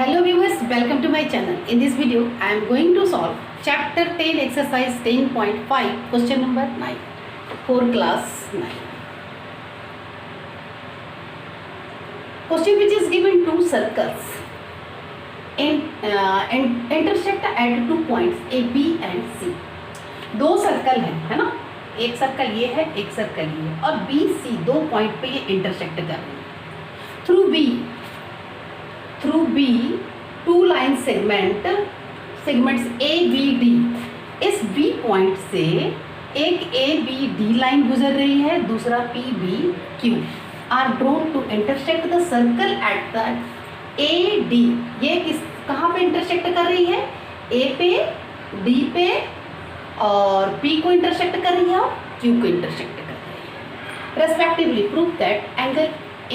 Hello viewers, welcome to my channel. In this video, I am going to solve chapter 10 exercise 10.5 question number 9 for class 9. Question which is given two circles and intersect at 2 points A, B and C. दो circle है ना, एक circle ये है, एक circle ये है और B, C दो पॉइंट पे ये इंटरसेक्ट कर रहे हैं. Through B to line segments A, B, D. इस B पॉइंट से एक A, B, D लाइन गुजर रही है, दूसरा P, B, Q are drawn to intersect the circle at the A, D. ये कहाँ पे इंटरसेक्ट कर रही है? A पे, D पे और P को इंटरसेक्ट कर रही है और Q को इंटरसेक्ट कर रही है. Respectively prove that angle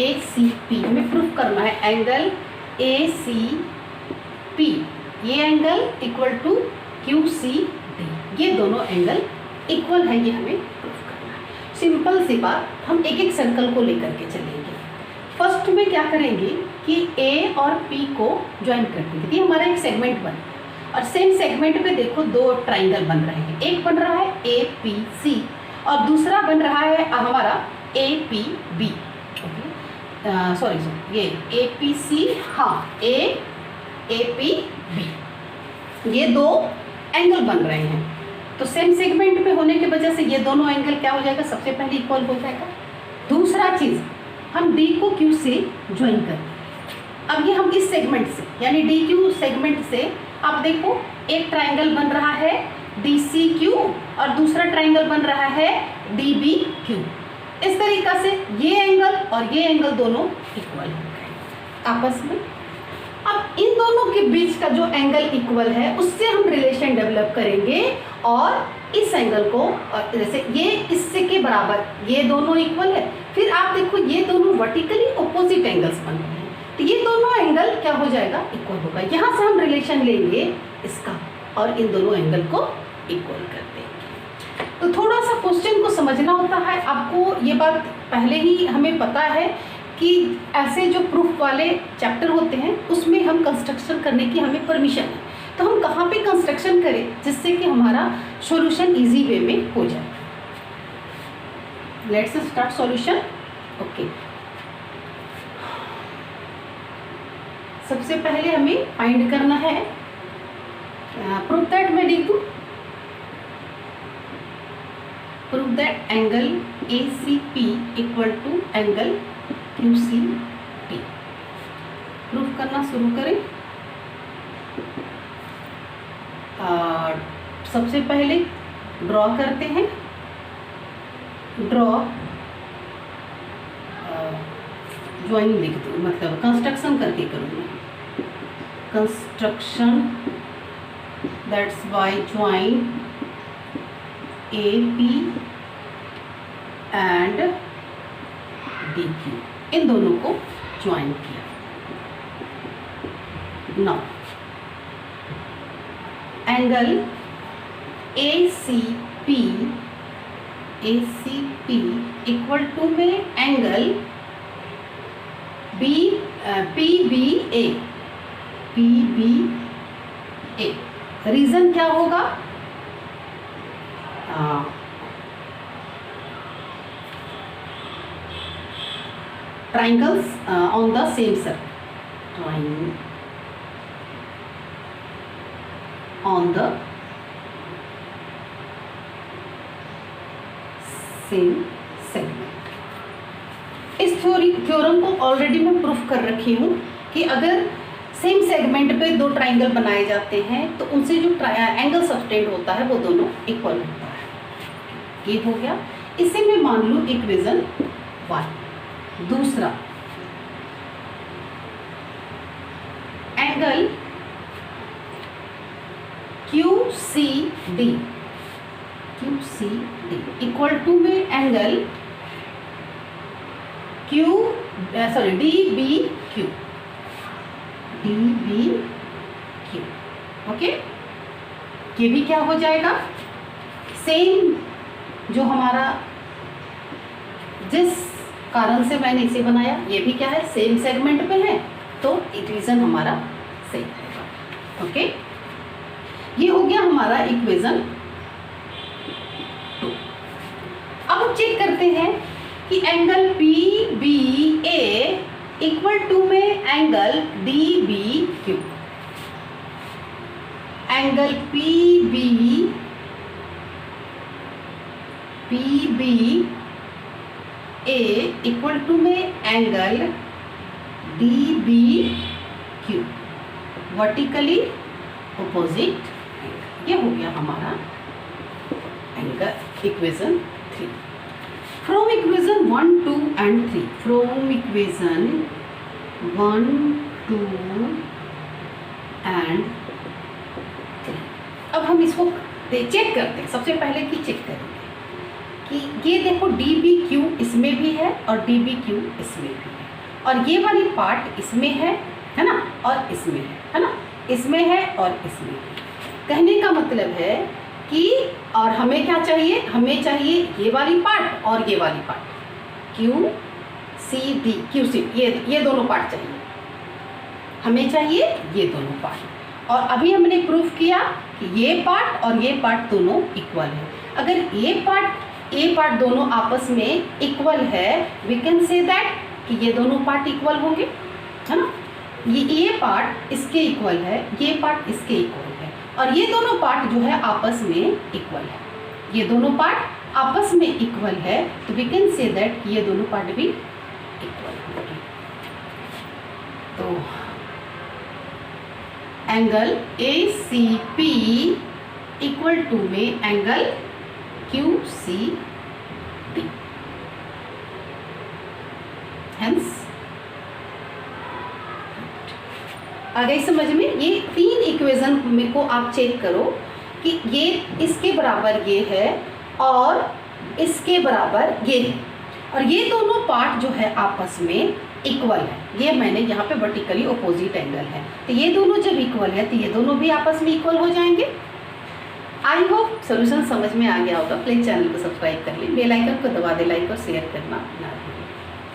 ACP में प्रूफ करना है एंगल ACP ये एंगल इक्वल टू QCD. ये दोनों एंगल इक्वल है, ये हमें प्रूफ करना है. सिंपल सी बात, हम एक एक सर्कल को लेकर के चलेंगे. फर्स्ट में क्या करेंगे कि A और P को ज्वाइन कर देंगे. ये हमारा एक सेगमेंट बना और सेम सेगमेंट पे देखो दो ट्राइंगल बन रहे हैं. एक बन रहा है APC और दूसरा बन रहा है हमारा APB. सॉरी ये APC, हाँ APB. ये दो एंगल बन रहे हैं तो सेम सेगमेंट पे होने की वजह से ये दोनों एंगल क्या हो जाएगा? सबसे पहले इक्वल हो जाएगा. दूसरा चीज़, हम D को Q से ज्वाइन कर. अब ये हम इस सेगमेंट से यानी DQ सेगमेंट से आप देखो एक ट्राइंगल बन रहा है DCQ और दूसरा ट्राइंगल बन रहा है DBQ. इस तरीक़ा से ये एंगल और ये एंगल दोनों इक्वल हो गए आपस में. अब इन दोनों के बीच का जो एंगल इक्वल है उससे हम रिलेशन डेवलप करेंगे और इस एंगल को, और जैसे ये इससे के बराबर, ये दोनों इक्वल है. फिर आप देखो ये दोनों वर्टिकली ऑपोजिट एंगल्स बन रहे हैं तो ये दोनों एंगल क्या हो जाएगा? इक्वल होगा. यहाँ से हम रिलेशन लेंगे इसका और इन दोनों एंगल को इक्वल कर देंगे. तो थोड़ा सा क्वेश्चन को समझना होता है. आपको ये बात पहले ही हमें पता है कि ऐसे जो प्रूफ वाले चैप्टर होते हैं उसमें हम कंस्ट्रक्शन करने की हमें परमिशन है. तो हम कहाँ पे कंस्ट्रक्शन करें जिससे कि हमारा सॉल्यूशन इजी वे में हो जाए. Let's start solution. ओके, सबसे पहले हमें फाइंड करना है प्रूफ दैट. मैं लिख दूँ proof that angle ACP equal to angle QCD. Proof करना शुरू करें. सबसे पहले ड्रॉ करते हैं. ड्रॉ ज्वाइन लिख दो, मतलब कंस्ट्रक्शन करके करूँगी. Construction that's by join AP and DQ. इन दोनों को ज्वाइन किया. Now angle ACP equal to में एंगल PBA. रीजन क्या होगा? triangles on the same circle. On the same segment. इस थ्योरम को ऑलरेडी मैं प्रूफ कर रखी हूँ कि अगर सेम सेगमेंट पे दो ट्राइंगल बनाए जाते हैं तो उनसे जो एंगल सब्सटेंड होता है वो दोनों इक्वल होता है. ये हो गया. इसे मैं मान लूँ इक्वेशन 1. दूसरा एंगल QCD इक्वल टू में एंगल DBQ. ओके, ये भी क्या हो जाएगा? सेम जो हमारा जिस कारण से मैंने इसे बनाया, ये भी क्या है? सेम सेगमेंट पे है तो इक्वेशन हमारा सही रहेगा। ओके, ये हो गया हमारा इक्वेशन 2। अब हम चेक करते हैं कि angle P B A equal to में angle D B Q. Angle P B A equal to में angle D B Q, vertically opposite angle. ये हो गया हमारा angle equation 3। From equation 1, 2 and 3, from equation 1, 2 and 3। अब हम इसको check करते हैं। सबसे पहले की चेक करेंगे कि ये देखो डी बी क्यू इसमें भी है और डी बी क्यू इसमें भी है, और ये वाली पार्ट इसमें है ना, और इसमें है ना, इसमें है और इसमें है। कहने का मतलब है कि और हमें क्या चाहिए, हमें चाहिए ये वाली पार्ट और ये वाली part, Q C D, Q C, ये दोनों पार्ट चाहिए, हमें चाहिए ये दोनों पार्ट। और अभी हमने प्रूफ किया कि ये पार्ट और ये पार्ट दोनों इक्वल है। अगर ये पार्ट दोनों आपस में इक्वल है, वी कैन से दैट कि ये दोनों पार्ट इक्वल होंगे, है ना। ये पार्ट इसके इक्वल है, ये पार्ट इसके इक्वल है, और ये दोनों पार्ट जो है आपस में इक्वल है। ये दोनों पार्ट आपस में इक्वल है, तो वी कैन से दैट कि ये दोनों पार्ट भी इक्वल होंगे। तो angle A C P equal to में angle Q C D. Hence आ गई समझ में। ये 3 इक्वेशन में को आप चेक करो कि ये इसके बराबर ये है और इसके बराबर ये है, और ये दोनों पार्ट जो है आपस में इक्वल है। ये मैंने यहाँ पे वर्टिकली अपोजिट एंगल है, तो ये दोनों जब इक्वल है तो ये दोनों भी आपस में इक्वल हो जाएंगे। आई होप सोल्यूशन समझ में आ गया होगा। प्लीज चैनल को सब्सक्राइब कर लें, बेल आइकन को दबा दे, लाइक और शेयर करना ना भूलें।